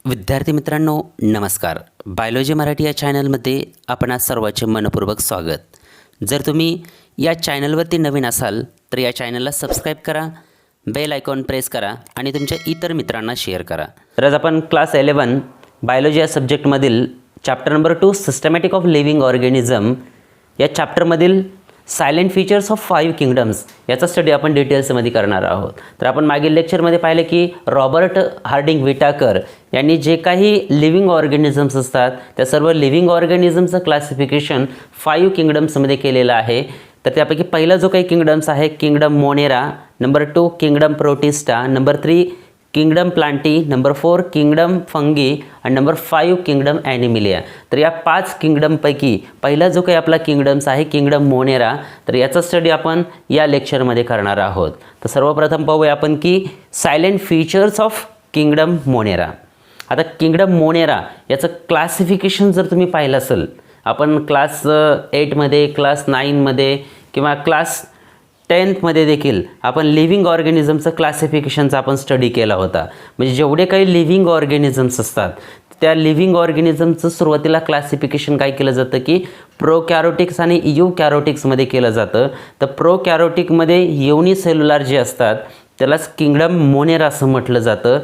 विद्यार्थी मित्रांनो नमस्कार. बायोलॉजी मराठी या चॅनलमध्ये आपण आज सर्वांचे मनपूर्वक स्वागत. जर तुम्ही या चॅनलवरती नवीन असाल तर या चॅनलला सबस्क्राईब करा, बेल आयकॉन प्रेस करा आणि तुमच्या इतर मित्रांना शेअर करा. तर आज आपण क्लास 11 बायोलॉजी या सब्जेक्टमधील chapter number 2 systematic of living organism या चॅप्टरमधील सायलेंट फीचर्स ऑफ 5 किंगडम्स याचा स्टडी आपण डिटेल्समध्ये करणार आहोत. तर आपण मागील लेक्चरमध्ये पाहिले की रॉबर्ट हार्डिंग विटाकर यांनी जे काही लिव्हिंग ऑर्गॅनिझम्स असतात त्या सर्व लिव्हिंग ऑर्गॅनिझमचं क्लासिफिकेशन 5 किंगडम्समध्ये केलेलं आहे. तर त्यापैकी पहिला जो काही किंगडम्स आहे kingdom Monera, number 2 kingdom protista, number 3 kingdom Plantae, number 4 kingdom fungi आणि नंबर 5 किंगडम ॲनिमिलिया. तर या 5 किंगडमपैकी पहिला जो काही आपला किंगडम्स आहे किंगडम मोनेरा, तर याचा स्टडी आपण या लेक्चरमध्ये करणार आहोत. तर सर्वप्रथम पाहूया आपण की silent features of kingdom Monera. आता किंगडम मोनेरा याचं क्लासिफिकेशन जर तुम्ही पाहिलं असेल, आपण क्लास 8मध्ये, क्लास 9मध्ये किंवा क्लास 10thमध्ये देखील आपण लिव्हिंग ऑर्गॅनिझमचं क्लासिफिकेशनचा आपण स्टडी केला होता. म्हणजे जेवढे काही लिव्हिंग ऑर्गॅनिझम्स असतात त्या लिव्हिंग ऑर्गॅनिझमचं सुरुवातीला क्लासिफिकेशन काय केलं जातं की प्रोकॅरोटिक्स आणि युकॅरोटिक्समध्ये केलं जातं. तर प्रोकॅरोटिकमध्ये युनिसेल्युलर जे असतात त्यालाच किंगडम मोनेरा असं म्हटलं जातं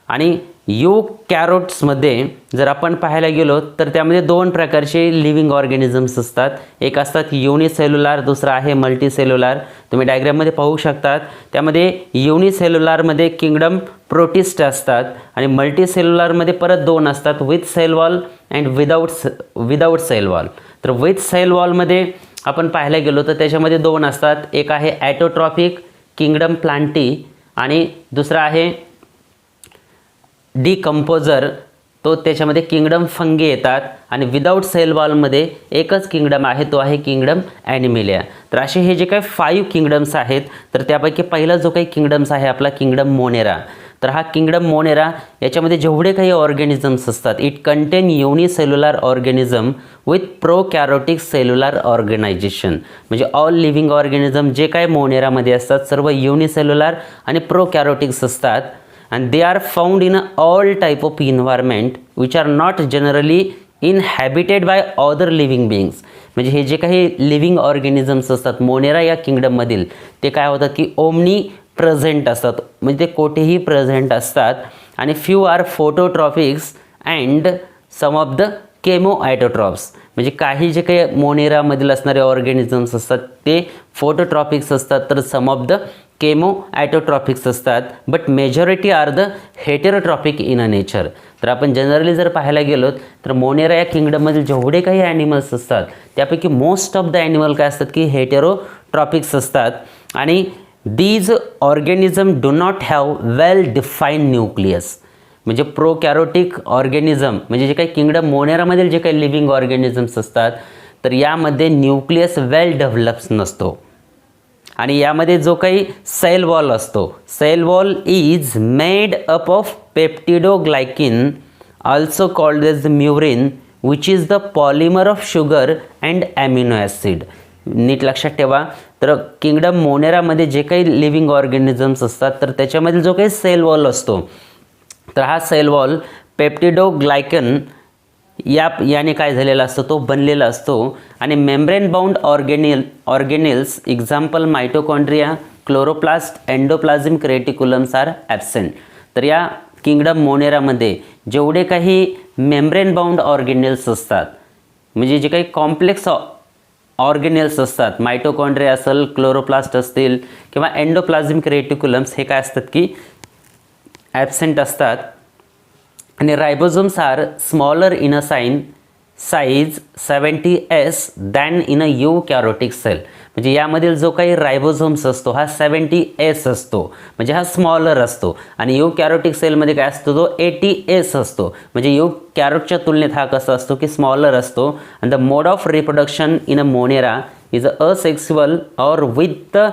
आणि युकॅरोट्समध्ये जर आपण पाहायला गेलो तर त्यामध्ये 2 प्रकारचे लिव्हिंग ऑर्गॅनिझम्स असतात. एक असतात युनिसेल्युलर, दुसरा आहे मल्टीसेल्युलर. तुम्ही डायग्राममध्ये पाहू शकतात. त्यामध्ये युनिसेल्युलरमध्ये किंगडम प्रोटिस्टा असतात आणि मल्टीसेल्युलरमध्ये परत 2 असतात, with cell wall and without cell wall. तर विथ सेल वॉलमध्ये आपण पाहायला गेलो तर त्याच्यामध्ये 2 असतात. एक आहे ॲटोट्रॉपिक किंगडम प्लांटी आणि दुसरा आहे डिकम्पोजर, तो त्याच्यामध्ये किंगडम फंगी येतात. आणि विदाऊट सेल वॉलमध्ये एकच किंगडम आहे, तो आहे किंगडम ॲनिमिलिया. तर असे हे जे काही 5 किंगडम्स आहेत तर त्यापैकी पहिला जो काही किंगडम्स आहे आपला किंगडम मोनेरा. तर हा किंगडम मोनेरा याच्यामध्ये जेवढे काही ऑर्गॅनिझम्स असतात it contain unicellular organism with prokaryotic cellular organisation. म्हणजे ऑल लिव्हिंग ऑर्गॅनिझम जे काही मोनेरामध्ये असतात सर्व युनिसेल्युलर आणि प्रोकॅरोटिक्स असतात. And they are found in all type of environment which are not generally inhabited by other living beings. म्हणजे हे जे काही लिव्हिंग ऑर्गॅनिझम्स असतात मोनेरा या किंगडममधील ते काय होतात की ओमनी प्रेझेंट असतात, म्हणजे ते कोठेही प्रेझेंट असतात. आणि few are phototropics and some of the chemoautotrophs. म्हणजे काही जे काही मोनेरामधील असणारे ऑर्गॅनिझम्स असतात ते फोटोट्रॉपिक्स असतात तर सम ऑफ द केमोॲटोट्रॉपिक्स असतात. But majority are the heterotrophic in a nature. तर आपण जनरली जर पाहायला गेलो तर मोनेरा या किंगडममधील जेवढे काही ॲनिमल्स असतात त्यापैकी मोस्ट ऑफ द ॲनिमल काय असतात की हेटेरोट्रॉपिक्स असतात. आणि these organism do not have well defined nucleus. म्हणजे प्रोकॅरोटिक ऑर्गॅनिझम म्हणजे जे काही किंगडम मोनेरामधील जे काही लिव्हिंग ऑर्गॅनिझम्स असतात तर यामध्ये न्यूक्लियस वेल डेव्हलप्स नसतो. आणि यामध्ये जो काही सेल वॉल असतो, cell wall is made up of peptidoglycan also called as murein which is the polymer of sugar and amino acid. नीट लक्षात ठेवा. तर किंगडम मोनेरामध्ये जे काही लिव्हिंग ऑर्गॅनिझम्स असतात तर त्याच्यामधील जो काही सेल वॉल असतो तर हा सेल वॉल पेप्टिडोग्लायकन याने काय झालेला असतो तो बनलेला असतो. आणि membrane bound organelles example mitochondria, chloroplast, endoplasmic reticulums are absent. तर या किंगडम मोनेरामध्ये जेवढे काही मेम्ब्रेन बाउंड ऑर्गेनेल्स असतात म्हणजे जे काही कॉम्प्लेक्स ऑर्गेनेल्स असतात, मायटोकॉन्ड्रिया असेल, क्लोरोप्लास्ट असतील किंवा एंडोप्लाझमिक रेटिक्युलम्स हे काय असतात की ॲब्सेंट असतात. आणि ribosomes are smaller in a size 70s than in a eukaryotic cell. म्हणजे यामधील जो काही रायबोझोम्स असतो हा 70s असतो म्हणजे हा स्मॉलर असतो. आणि युकॅरोटिक सेलमध्ये काय असतो तो 80s असतो. म्हणजे युकॅरोटच्या तुलनेत हा कसा असतो की स्मॉलर असतो. And the mode of reproduction in a Monera is asexual or with the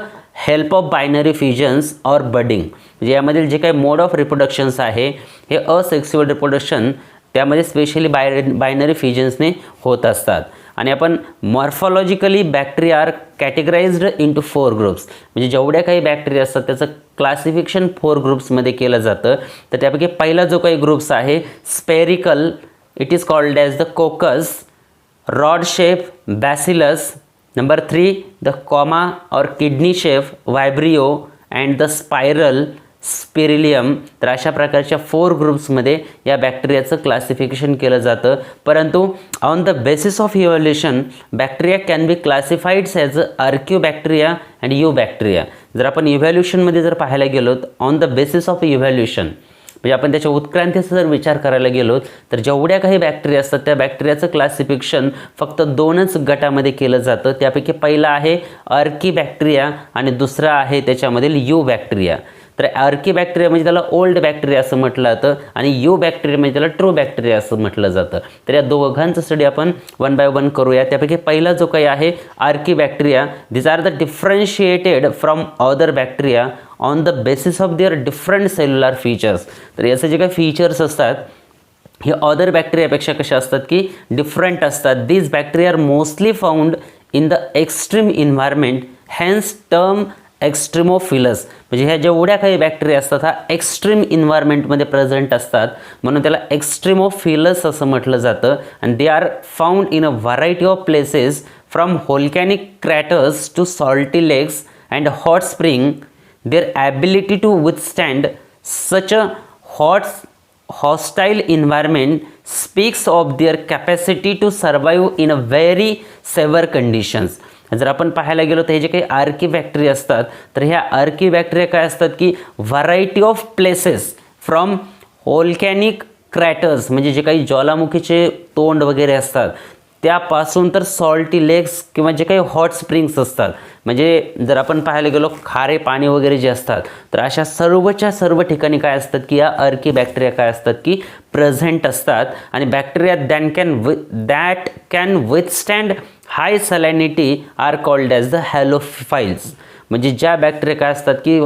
help of binary fusions or budding. म्हणजे यामधील जे काही मोड ऑफ रिप्रोडक्शन्स आहे हे असेक्सुअल रिप्रोडक्शन त्यामध्ये स्पेशली बायनरी फ्युजन्सने होत असतात. आणि आपण मॉर्फॉलॉजिकली बॅक्टेरिया आर कॅटेगराइज्ड इंटू 4 ग्रुप्स, म्हणजे जेवढ्या काही बॅक्टेरिया असतात त्याचं क्लासिफिकेशन 4 ग्रुप्समध्ये केलं जातं. तर त्यापैकी पहिला जो काही ग्रुप्स आहे spherical, it is called as the coccus. Rod shape bacillus. Number 3 the comma or kidney shape vibrio and the spiral spirillum. तर अशा प्रकारच्या 4 ग्रुप्समध्ये या बॅक्टेरियाचं क्लासिफिकेशन केलं जातं. परंतु on the basis of evaluation bacteria can be classified as archaebacteria and eubacteria. जर आपण इव्हॅल्युएशनमध्ये जर पाहायला गेलो on the basis of evaluation म्हणजे आपण त्याच्या उत्क्रांतीचा जर विचार करायला गेलो तर जेवढ्या काही बॅक्टेरिया असतात त्या बॅक्टेरियाचं क्लासिफिकेशन फक्त 2च गटामध्ये केलं जातं. त्यापैकी पहिला आहे आर्किबॅक्टेरिया आणि दुसरा आहे त्याच्यामधील यू बॅक्टेरिया. तर आर्किबॅक्टेरिया म्हणजे त्याला ओल्ड बॅक्टेरिया असं म्हटलं जातं आणि यू बॅक्टेरिया म्हणजे त्याला ट्रू बॅक्टेरिया असं म्हटलं जातं. तर या दोघांचं स्टडी आपण 1 बाय 1 करूया. त्यापैकी पहिला जो काही आहे archaebacteria, this are the differentiated from other bacteria on the basis of their different cellular features. तर याचे जे काही फीचर्स असतात हे अदर बॅक्टेरियापेक्षा कशा असतात की डिफरंट असतात. These bacteria are mostly found in the extreme environment, hence term extremophiles. म्हणजे ह्या जेवढ्या काही बॅक्टेरिया असतात हा एक्स्ट्रीम इन्व्हायरमेंटमध्ये प्रेझेंट असतात म्हणून त्याला एक्स्ट्रीमोफिलस असं म्हटलं जातं. आणि they are found in a variety of places from volcanic craters to salty lakes and hot spring. Their ability to withstand such a hostile environment speaks of their capacity to survive in a very severe conditions. जर आपण पाहायला गेलो तर हे जे काही archaebacteria असतात तर ह्या आर्किबॅक्टेरिया काय असतात की variety of places from volcanic craters म्हणजे जे काही ज्वालामुखीचे तोंड वगैरे असतात त्यापासून तर सॉल्टी लेक्स किंवा जे काही हॉट स्प्रिंग्स असतात म्हणजे जर आपण पाहायला गेलो खारे पाणी वगैरे जे असतात तर अशा सर्वच्या सर्व ठिकाणी काय असतात की या आर्किबॅक्टेरिया काय असतात की प्रेझेंट असतात. आणि bacteria that can withstand high salinity are called as the halophiles. म्हणजे ज्या बॅक्टेरिया काय असतात की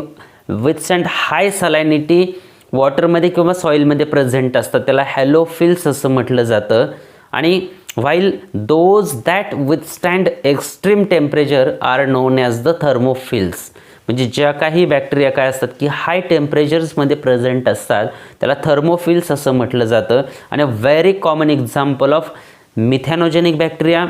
विथस्टँड हाय सॅलिनिटी वॉटरमध्ये किंवा सॉईलमध्ये प्रेझेंट असतात त्याला हॅलोफिल्स असं म्हटलं जातं. आणि while those that withstand extreme temperature are known as the thermophils. म्हणजे ज्या काही बॅक्टेरिया काय असतात की हाय टेम्परेचर्समध्ये प्रेझेंट असतात त्याला थर्मोफिल्स असं म्हटलं जातं. आणि very common example of methanogenic bacteria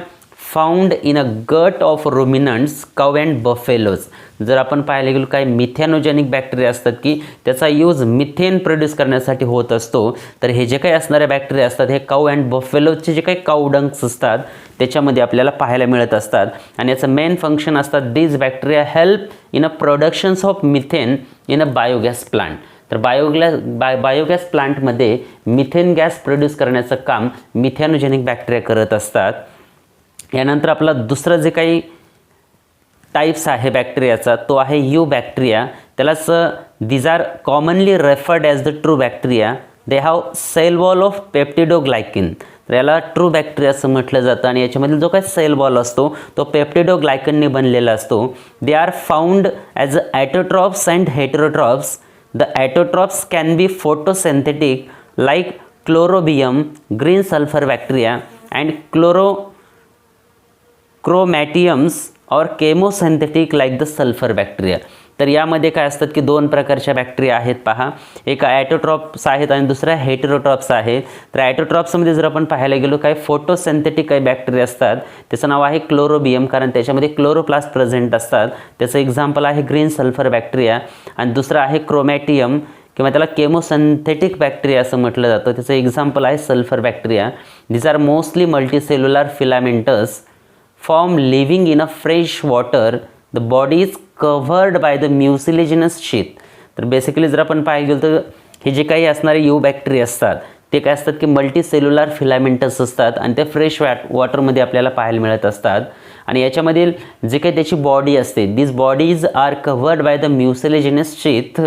found in a gut of ruminants cow and buffaloes. जर आपण पाहायला गेलो काय मिथॅनोजेनिक बॅक्टेरिया असतात की त्याचा यूज मिथेन प्रोड्यूस करण्यासाठी होत असतो. तर हे जे काही असणारे बॅक्टेरिया असतात हे काऊ अँड बफेलोजचे जे काही काऊ डंक्स असतात त्याच्यामध्ये आपल्याला पाहायला मिळत असतात. आणि याचं मेन फंक्शन असतात these bacteria help in a productions of methane in a biogas plant. तर बायोगॅस प्लांटमध्ये मिथेन गॅस प्रोड्यूस करण्याचं काम मिथॅनोजेनिक बॅक्टेरिया करत असतात. यानंतर आपला दुसरं जे काही टाईप्स आहे बॅक्टेरियाचा तो आहे यू बॅक्टेरिया. त्यालाच these are commonly referred as the true bacteria. They have cell wall of peptidoglycan. तर याला ट्रू बॅक्टेरिया असं म्हटलं जातं आणि याच्यामधील जो काही सेल वॉल असतो तो पेप्टिडोग्लायकनने बनलेला असतो. They are found as autotrophs and heterotrophs. The autotrophs can be photosynthetic like chlorobium, green sulphur bacteria and chromatiums or chemosynthetic like the sulphur bacteria. तर यामध्ये काय असतात की 2 प्रकारच्या बॅक्टेरिया आहेत पहा. एक ॲटोट्रॉप्स आहेत आणि दुसरा हेटेरोट्रॉप्स आहे. तर ॲटोट्रॉप्समध्ये जर आपण पाहायला गेलो काय फोटोसिंथेटिक काही बॅक्टेरिया असतात त्याचं नाव आहे क्लोरोबियम कारण त्याच्यामध्ये क्लोरोप्लास्ट प्रेझेंट असतात. त्याचं एक्झाम्पल आहे ग्रीन सल्फर बॅक्टेरिया. आणि दुसरं आहे क्रोमॅटियम किंवा त्याला केमोसिंथेटिक बॅक्टेरिया असं म्हटलं जातं. त्याचं एक्झाम्पल आहे sulphur bacteria. These are mostly multicellular filamentous form living in a fresh water. The body is covered by the mucilaginous sheath. तर बेसिकली जर आपण पाहायला गेलो तर हे जे काही असणारे यू बॅक्टेरिया असतात ते काय असतात की मल्टीसेल्युलर फिलामेंटस असतात आणि ते फ्रेश वॉटरमध्ये आपल्याला पाहायला मिळत असतात. आणि याच्यामधील जे काही त्याची बॉडी असते this bodies are covered by the mucilaginous sheath.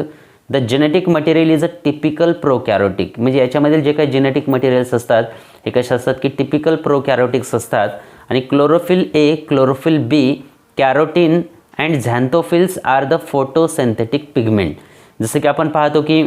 The genetic material is a typical prokaryotic. म्हणजे याच्यामधील जे काही जेनेटिक मटेरियल्स असतात हे कसे असतात की टिपिकल प्रोकॅरोटिक्स असतात. आणि chlorophyll a, chlorophyll b, carotene and xanthophylls are the photosynthetic pigment. जसं की आपण पाहतो की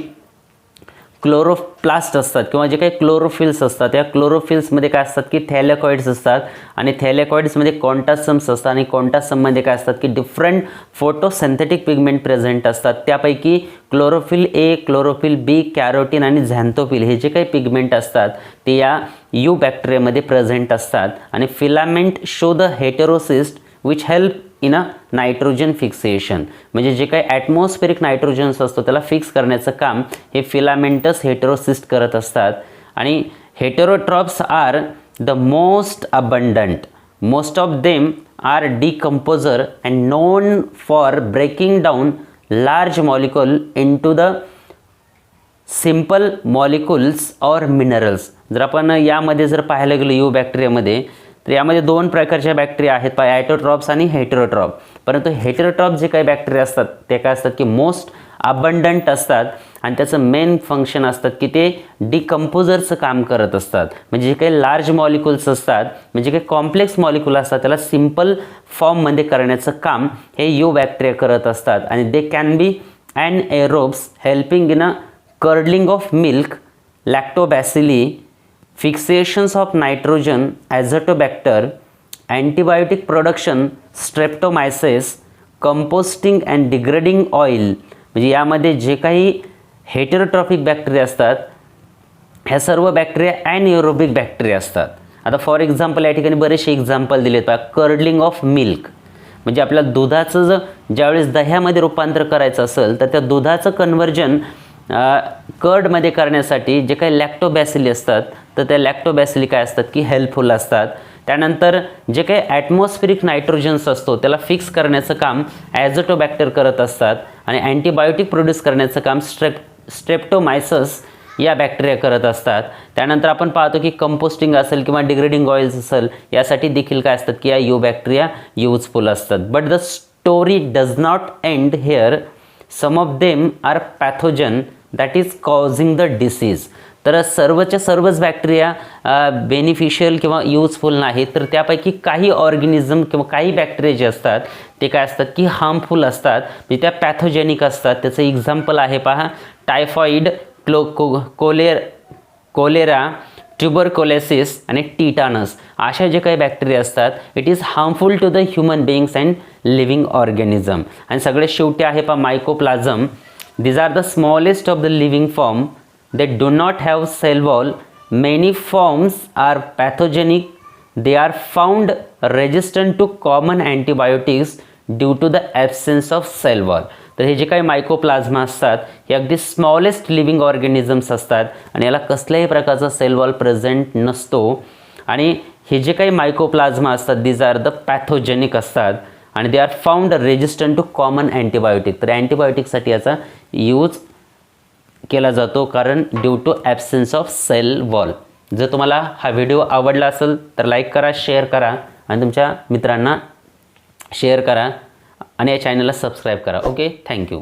क्लोरोप्लास्ट असतात किंवा जे काही क्लोरोफिल्स असतात, या क्लोरोफिल्समध्ये काय असतात की थॅलेकॉइड्स असतात आणि थॅलेकॉइड्समध्ये कॉन्टासम्स असतात आणि कॉन्टासममध्ये काय असतात की डिफरंट फोटोसिंथेटिक पिगमेंट प्रेझेंट असतात. त्यापैकी chlorophyll a, chlorophyll b, carotene आणि झॅन्थोफिल हे जे काही पिगमेंट असतात ते या यू बॅक्टेरियामध्ये प्रेझेंट असतात. आणि filament show the heterocyst which help in a nitrogen fixation, म्हणजे जे काही ॲटमॉस्फेरिक नायट्रोजन्स असतो त्याला फिक्स करण्याचं काम हे फिलामेंटस हेटेरोसिस्ट करत असतात. आणि heterotrophs are the most abundant, most of them are decomposer and known for breaking down large molecule into the simple molecules or minerals. जर आपण यामध्ये जर पाहायला गेलो यू बॅक्टेरियामध्ये, तर यामध्ये दोन प्रकारच्या बॅक्टेरिया आहेत, ॲटोट्रॉप्स आणि हेटेरोट्रॉप. परंतु हेटेरोट्रॉप जे काही बॅक्टेरिया असतात ते काय असतात की मोस्ट अबंडंट असतात आणि त्याचं मेन फंक्शन असतात की ते डिकम्पोजरचं काम करत असतात. म्हणजे जे काही लार्ज मॉलिक्युल्स असतात, म्हणजे काही कॉम्प्लेक्स मॉलिक्युल असतात त्याला सिम्पल फॉर्ममध्ये करण्याचं काम हे यू बॅक्टेरिया करत असतात. आणि they can be anaerobes helping in a curdling of milk, lactobacilli, fixations of nitrogen, azotobacter, antibiotic production, streptomyces, composting and degrading oil. म्हणजे यामध्ये जे काही हेटेरोट्रॉफिक बॅक्टेरिया असतात ह्या सर्व बॅक्टेरिया ॲनएरोबिक बॅक्टेरिया असतात. आता फॉर एक्झाम्पल या ठिकाणी बरेचसे एक्झाम्पल दिलेत पहा. कर्डलिंग ऑफ मिल्क, म्हणजे आपल्या दुधाचं ज्यावेळेस दह्यामध्ये रूपांतर करायचं असेल तर त्या दुधाचं कन्व्हर्जन कर्डमध्ये करण्यासाठी जे काही लॅक्टोबॅसिली असतात तर त्या लॅक्टोबॅसिली काय असतात की हेल्पफुल असतात. त्यानंतर जे काही ॲटमॉस्फेरिक नायट्रोजन्स असतो त्याला फिक्स करण्याचं काम ॲझोटोबॅक्टर करत असतात आणि अँटीबायोटिक प्रोड्यूस करण्याचं काम स्ट्रेप्टोमायसस या बॅक्टेरिया करत असतात. त्यानंतर आपण पाहतो की कंपोस्टिंग असेल किंवा डिग्रेडिंग ऑइल्स असेल यासाठी देखील काय असतात की या यू बॅक्टेरिया यूजफुल असतात. But the story does not end here. Some of them are pathogen that is causing the disease. तर सर्वच्या सर्वच बॅक्टेरिया बेनिफिशियल किंवा यूजफुल नाही, तर त्यापैकी काही ऑर्गॅनिझम किंवा काही बॅक्टेरिया जे असतात ते काय असतात की हार्मफुल असतात, म्हणजे त्या पॅथोजेनिक असतात. त्याचं एक्झाम्पल आहे पहा, टायफॉइड, कोलेरा, ट्युबरकोलेसिस आणि टिटानस. अशा जे काही बॅक्टेरिया असतात it is harmful to the human beings and living organism. आणि सगळे शेवटी आहे पहा मायकोप्लाझम. These are the smallest of the living form. They do not have cell wall. Many forms are pathogenic. They are found resistant to common antibiotics due to the absence of cell wall. तर हे जे काही मायकोप्लाझ्मा असतात हे अगदी smallest living organisms असतात आणि याला कसल्याही प्रकारचा सेल वॉल प्रेझेंट नसतो. आणि हे जे काही मायकोप्लाझ्मा असतात दीज आर द पॅथोजेनिक असतात आणि they are found resistant to common antibiotic. तर अँटीबायोटिकसाठी याचा यूज केला जातो कारण due to absence of cell wall. जर तुम्हाला हा व्हिडिओ आवडला असेल तर लाईक करा, शेअर करा आणि तुमच्या मित्रांना शेअर करा आणि या चॅनलला सबस्क्राईब करा. Okay, thank you.